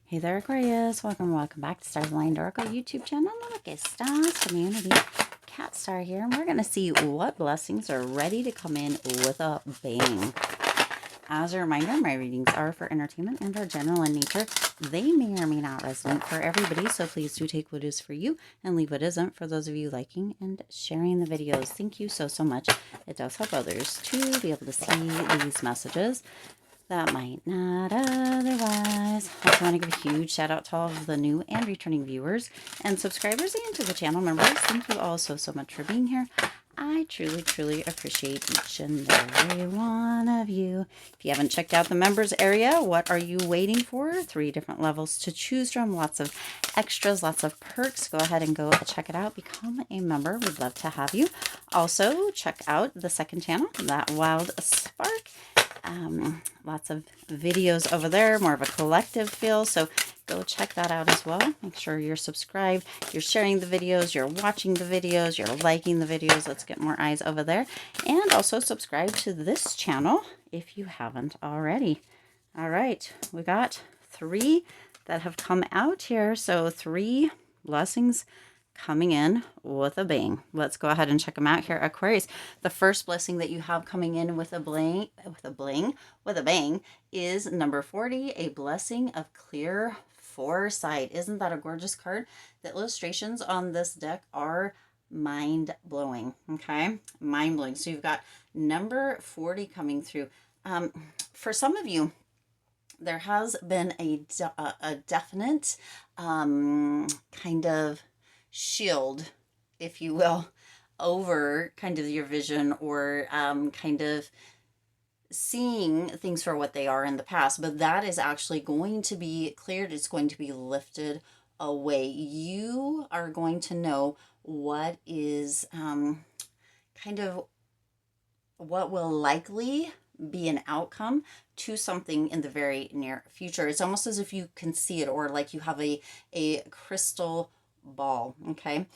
Hey there, Aquarius. Welcome back to Stars Aligned Oracle YouTube channel. Luckystars community. Cat Star here, and we're going to see what blessings are ready to come in with a bang. As a reminder, my readings are for entertainment and are general in nature. They may or may not resonate for everybody, so please do take what is for you and leave what isn't for those of you liking and sharing the videos. Thank you so much. It does help others to be able to see these messages that might not otherwise. I also want to give a huge shout out to all of the new and returning viewers and subscribers and to the channel members. Thank you all so much for being here. I truly appreciate each and every one of you. If you haven't checked out the members area, what are you waiting for? 3 different levels to choose from, lots of extras, lots of perks. Go ahead and go check it out. Become a member. We'd love to have you. Also, check out the second channel, That Wild Spark. Lots of videos over there, more of a collective feel, so go check that out as well. Make sure you're subscribed, you're sharing the videos, you're watching the videos, you're liking the videos. Let's get more eyes over there. And also subscribe to this channel if you haven't already. All right, we got 3 that have come out here, so 3 blessings coming in with a bang. Let's go ahead and check them out here, Aquarius. The first blessing that you have coming in with a bang is number 40, a blessing of clear foresight. Isn't that a gorgeous card? The illustrations on this deck are mind-blowing, okay? Mind-blowing. So you've got number 40 coming through. For some of you, there has been a definite kind of shield, if you will, over kind of your vision or kind of seeing things for what they are in the past, but that is actually going to be cleared. It's going to be lifted away. You are going to know what is kind of what will likely be an outcome to something in the very near future. It's almost as if you can see it, or like you have a crystal ball. Okay,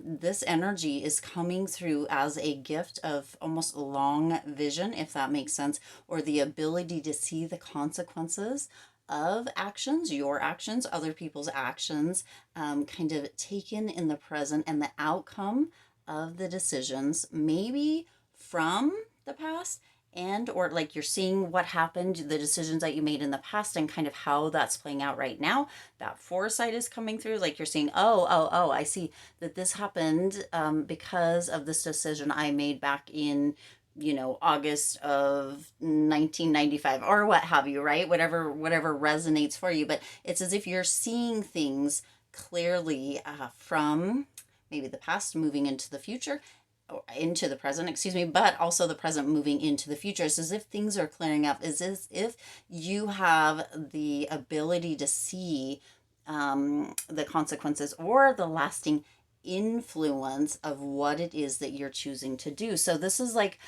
this energy is coming through as a gift of almost long vision, if that makes sense, or the ability to see the consequences of actions, your actions, other people's actions, kind of taken in the present, and the outcome of the decisions, maybe from the past, and or like you're seeing what happened, the decisions that you made in the past, and kind of how that's playing out right now. That foresight is coming through, like you're seeing, oh, I see that this happened because of this decision I made back in, you know, August of 1995 or what have you, right? Whatever resonates for you. But it's as if you're seeing things clearly from maybe the past moving into the future, into the present, excuse me, but also the present moving into the future. It's as if things are clearing up. It's as if you have the ability to see the consequences or the lasting influence of what it is that you're choosing to do. So this is like,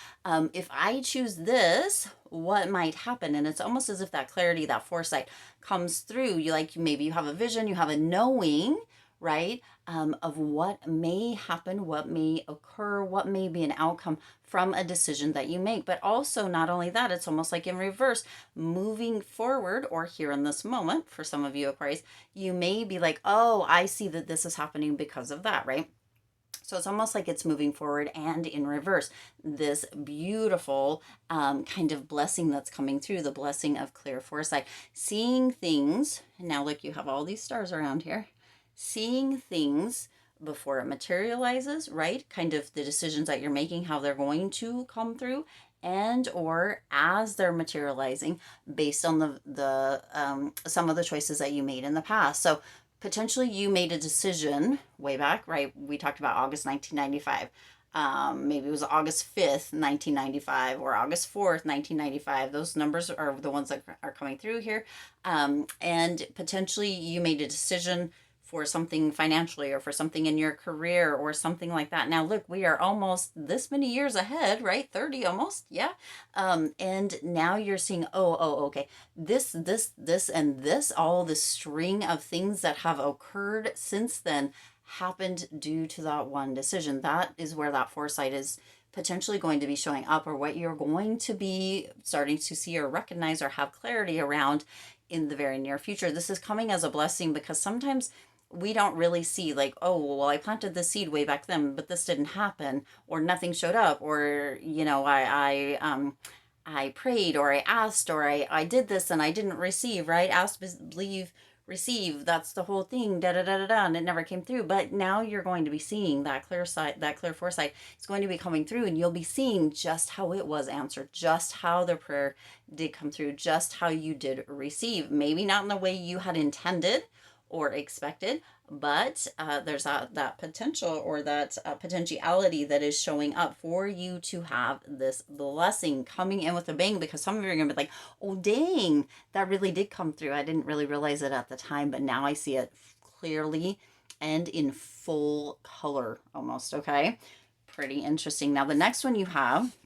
if I choose this, what might happen? And it's almost as if that clarity, that foresight comes through. You like, maybe you have a vision, you have a knowing, right, of what may happen, what may occur, what may be an outcome from a decision that you make. But also, not only that, it's almost like in reverse, moving forward, or here in this moment, for some of you, Aquarius, you may be like, oh, I see that this is happening because of that, right? So it's almost like it's moving forward and in reverse. This beautiful kind of blessing that's coming through, the blessing of clear foresight. Seeing things, now look, you have all these stars around here. Seeing things before it materializes, right? Kind of the decisions that you're making, how they're going to come through, and or as they're materializing based on the some of the choices that you made in the past. So potentially you made a decision way back, right? We talked about August 1995. Maybe it was August 5th, 1995, or August 4th, 1995. Those numbers are the ones that are coming through here. And potentially you made a decision for something financially, or for something in your career, or something like that. Now look, we are almost this many years ahead, right? 30 almost, yeah. And now you're seeing, okay, this, and this, all the string of things that have occurred since then happened due to that one decision. That is where that foresight is potentially going to be showing up, or what you're going to be starting to see or recognize or have clarity around in the very near future. This is coming as a blessing because sometimes we don't really see like, oh, well, I planted this seed way back then, but this didn't happen, or nothing showed up, or, you know, I prayed, or I asked, or I did this and I didn't receive, right? Ask, believe, receive. That's the whole thing, da da da da da, and it never came through. But now you're going to be seeing that clear sight, that clear foresight. It's going to be coming through, and you'll be seeing just how it was answered, just how the prayer did come through, just how you did receive. Maybe not in the way you had intended or expected, but there's that potential, or that potentiality that is showing up for you to have this blessing coming in with a bang, because some of you are going to be like, oh, dang, that really did come through. I didn't really realize it at the time, but now I see it clearly and in full color almost, okay? Pretty interesting. Now, the next one you have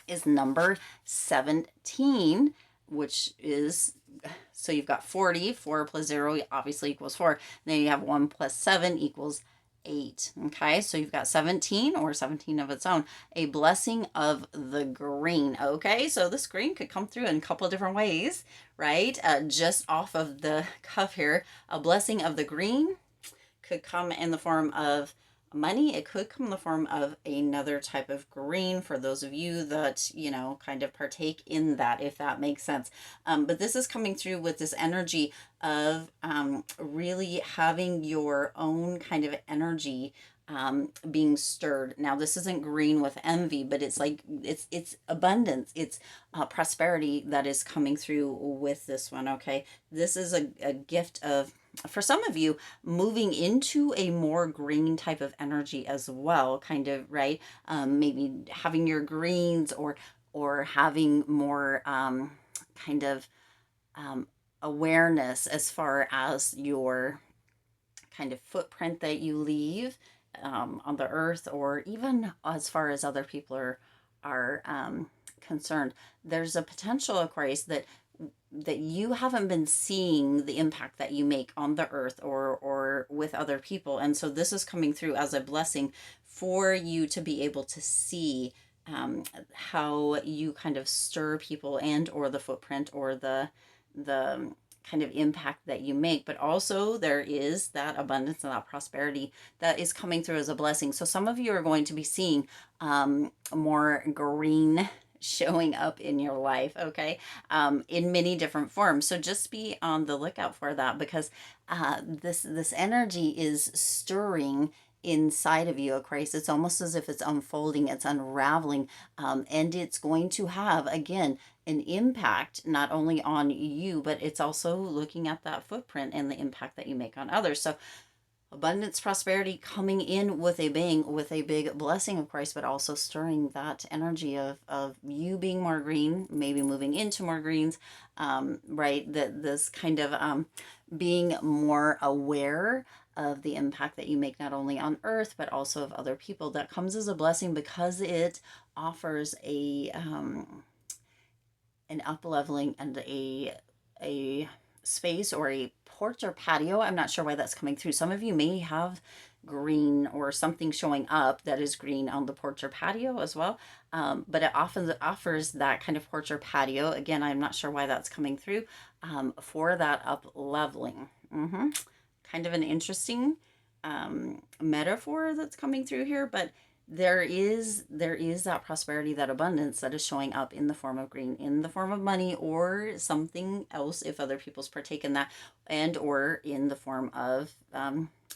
is number 17, which is, so you've got 40, 4 plus 0 obviously equals 4. And then you have 1 plus 7 equals 8. Okay, so you've got 17, or 17 of its own, a blessing of the green. Okay, so this green could come through in a couple of different ways, right? Just off of the cuff here, a blessing of the green could come in the form of money. It could come in the form of another type of green, for those of you that, you know, kind of partake in that, if that makes sense. But this is coming through with this energy of really having your own kind of energy being stirred. Now, this isn't green with envy, but it's like it's abundance, it's prosperity that is coming through with this one. Okay, this is a gift of, for some of you, moving into a more green type of energy as well, kind of, right? Maybe having your greens, or having more kind of awareness as far as your kind of footprint that you leave on the earth, or even as far as other people are concerned. There's a potential, Aquarius, that you haven't been seeing the impact that you make on the earth, or with other people, and so this is coming through as a blessing for you to be able to see how you kind of stir people, and or the footprint, or the kind of impact that you make. But also there is that abundance and that prosperity that is coming through as a blessing. So some of you are going to be seeing more green showing up in your life, okay, in many different forms. So just be on the lookout for that, because this energy is stirring inside of you, Aquarius. It's almost as if it's unfolding, it's unraveling, and it's going to have, again, an impact not only on you, but it's also looking at that footprint and the impact that you make on others. So abundance, prosperity coming in with a bang, with a big blessing of Christ, but also stirring that energy of you being more green, maybe moving into more greens, right? That this kind of being more aware of the impact that you make, not only on earth, but also of other people. That comes as a blessing because it offers an up leveling and a space, or a porch or patio. I'm not sure why that's coming through. Some of you may have green, or something showing up that is green on the porch or patio as well. But it often offers that kind of porch or patio. Again, I'm not sure why that's coming through for that up leveling. Kind of an interesting metaphor that's coming through here, but there is that prosperity, that abundance that is showing up in the form of green, in the form of money, or something else if other people's partake in that, and or in the form of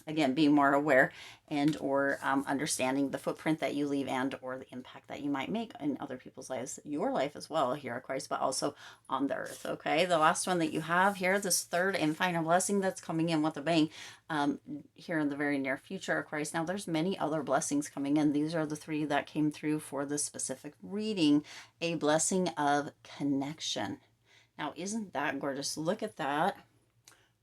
again, being more aware, and or understanding the footprint that you leave, and or the impact that you might make in other people's lives, your life as well here, Aquarius, but also on the earth. Okay, the last one that you have here, this third and final blessing that's coming in with a bang here in the very near future, Aquarius. Now, there's many other blessings coming in. These are the three that came through for this specific reading. A blessing of connection. Now, isn't that gorgeous? Look at that.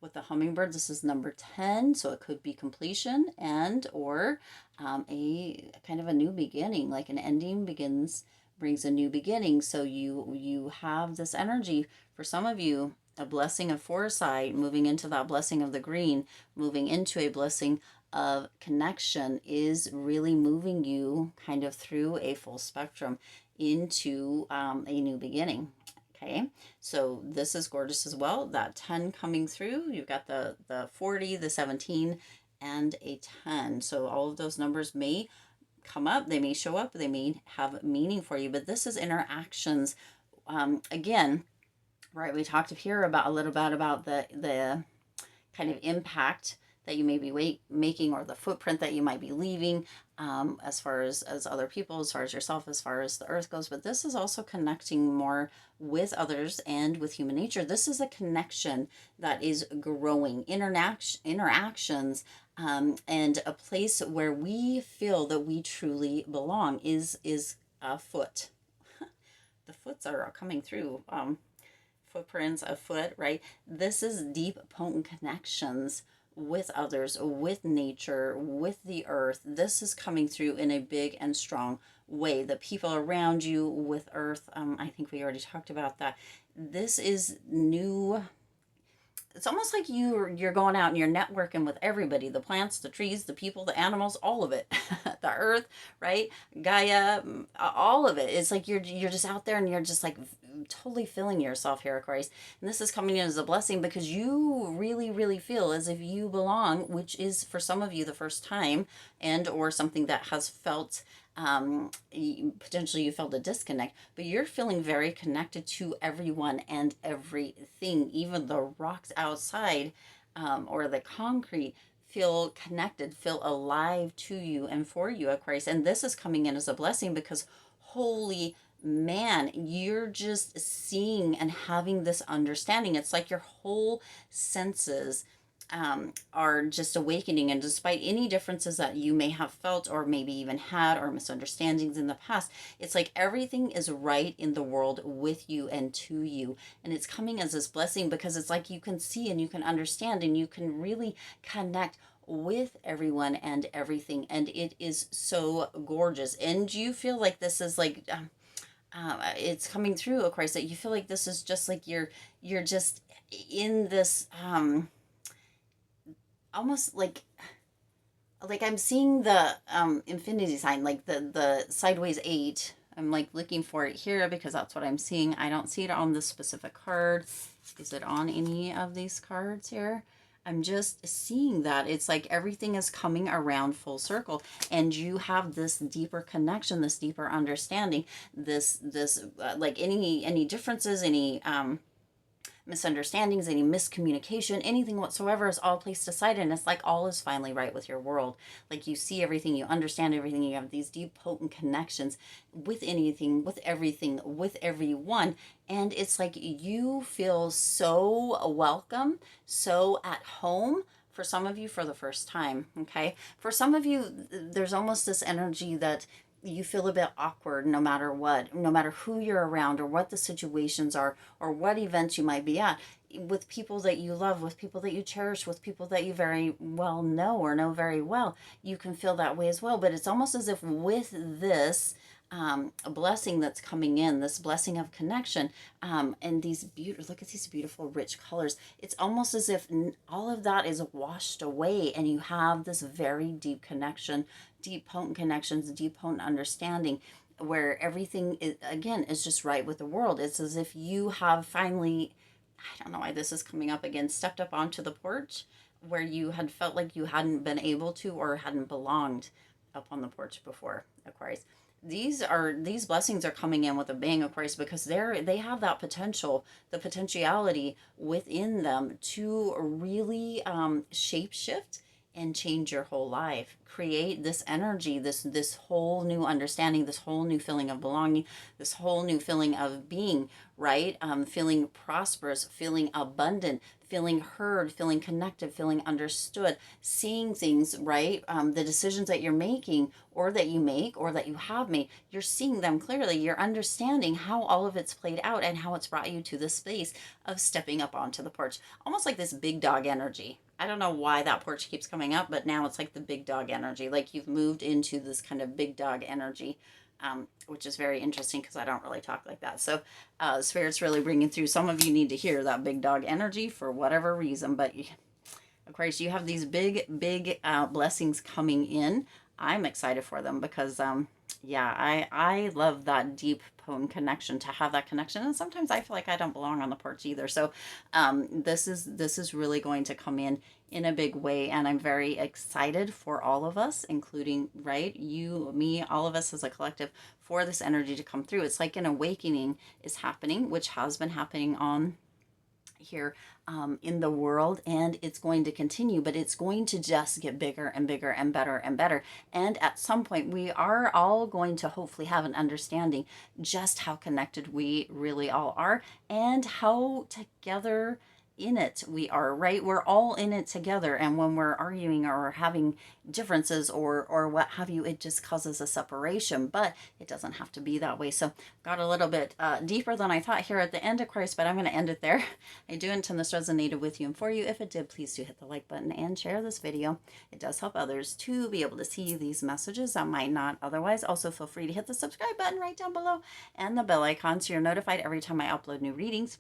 With the hummingbird, this is number 10, so it could be completion, and or a kind of a new beginning, like an ending brings a new beginning. So you have this energy, for some of you, a blessing of foresight, moving into that blessing of the green, moving into a blessing of connection, is really moving you kind of through a full spectrum into a new beginning. Okay, so this is gorgeous as well. That 10 coming through. You've got the 40, the 17, and a 10. So all of those numbers may come up, they may show up, they may have meaning for you, but this is interactions. Again, right, we talked here about a little bit about the kind of impact that you may be making, or the footprint that you might be leaving, as far as other people, as far as yourself, as far as the earth goes. But this is also connecting more with others and with human nature. This is a connection that is growing, interactions, and a place where we feel that we truly belong is afoot. The foots are coming through. Footprints, a foot, right? This is deep, potent connections with others, with nature, with the earth. This is coming through in a big and strong way. The people around you with earth, I think we already talked about that. This is new. It's almost like you're going out and you're networking with everybody, the plants, the trees, the people, the animals, all of it. The earth, right? Gaia, all of it. It's like you're just out there and you're just like totally filling yourself here, Aquarius. And this is coming in as a blessing because you really, really feel as if you belong, which is for some of you the first time, and or something that has felt potentially you felt a disconnect, but you're feeling very connected to everyone and everything. Even the rocks outside, or the concrete, feel connected, feel alive to you and for you, Aquarius. And this is coming in as a blessing because holy man, you're just seeing and having this understanding. It's like your whole senses are just awakening, and despite any differences that you may have felt or maybe even had, or misunderstandings in the past, it's like everything is right in the world with you and to you, and it's coming as this blessing because it's like you can see and you can understand and you can really connect with everyone and everything, and it is so gorgeous. And you feel like this is like it's coming through, Aquarius, that you feel like this is just like you're just in this almost like I'm seeing the infinity sign, like the sideways 8. I'm like looking for it here because that's what I'm seeing. I don't see it on this specific card. Is it on any of these cards here? I'm just seeing that it's like everything is coming around full circle, and you have this deeper connection, this deeper understanding, this like any differences, any misunderstandings, any miscommunication, anything whatsoever is all placed aside, and it's like all is finally right with your world. Like you see everything, you understand everything, you have these deep potent connections with anything, with everything, with everyone, and it's like you feel so welcome, so at home. For some of you, for the first time. Okay, for some of you, there's almost this energy that you feel a bit awkward no matter what, no matter who you're around or what the situations are or what events you might be at, with people that you love, with people that you cherish, with people that you very well know or know very well. You can feel that way as well. But it's almost as if with this a blessing that's coming in, this blessing of connection, and these beautiful, look at these beautiful rich colors. It's almost as if all of that is washed away and you have this very deep connection, deep potent connections, deep potent understanding, where everything is, again, is just right with the world. It's as if you have finally, I don't know why this is coming up again, stepped up onto the porch where you had felt like you hadn't been able to or hadn't belonged up on the porch before, Aquarius. These blessings are coming in with a bang, Aquarius, because they have that potential, the potentiality within them to really shape shift and change your whole life, create this energy, this whole new understanding, this whole new feeling of belonging, this whole new feeling of being, right? Feeling prosperous, feeling abundant, feeling heard, feeling connected, feeling understood, seeing things, right? The decisions that you're making or that you make or that you have made, you're seeing them clearly. You're understanding how all of it's played out and how it's brought you to this space of stepping up onto the porch. Almost like this big dog energy. I don't know why that porch keeps coming up, but now it's like the big dog energy. Like you've moved into this kind of big dog energy, which is very interesting because I don't really talk like that. So Spirit's really bringing through. Some of you need to hear that big dog energy for whatever reason. But Aquarius, you have these big blessings coming in. I'm excited for them because Yeah, I love that deep poem connection, to have that connection. And sometimes I feel like I don't belong on the porch either. So this is really going to come in a big way, and I'm very excited for all of us, including, right, you, me, all of us as a collective, for this energy to come through. It's like an awakening is happening, which has been happening on here in the world, and it's going to continue, but it's going to just get bigger and bigger and better and better. And at some point we are all going to hopefully have an understanding just how connected we really all are, and how together in it we are, right? We're all in it together, and when we're arguing or having differences or what have you, it just causes a separation, but it doesn't have to be that way. So got a little bit deeper than I thought here at the end, Aquarius, but I'm going to end it there. I do intend this resonated with you and for you. If it did, please do hit the like button and share this video. It does help others to be able to see these messages that might not otherwise. Also, feel free to hit the subscribe button right down below and the bell icon so you're notified every time I upload new readings.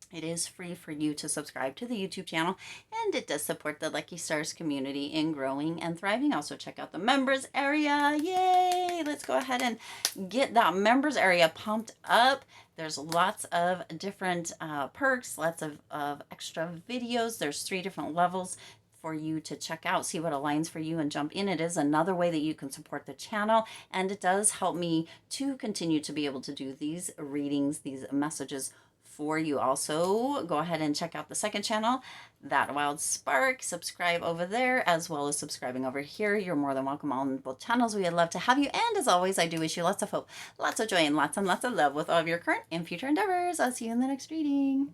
It is free for you to subscribe to the YouTube channel, and it does support the Lucky Stars community in growing and thriving. Also, check out the members area. Yay! Let's go ahead and get that members area pumped up. There's lots of different perks, lots of extra videos. There's 3 different levels for you to check out, see what aligns for you and jump in. It is another way that you can support the channel, and it does help me to continue to be able to do these readings, these messages for you. Also, go ahead and check out the second channel, That Wild Spark. Subscribe over there, as well as subscribing over here. You're more than welcome on both channels. We'd love to have you. And as always, I do wish you lots of hope, lots of joy, and lots of love with all of your current and future endeavors. I'll see you in the next reading.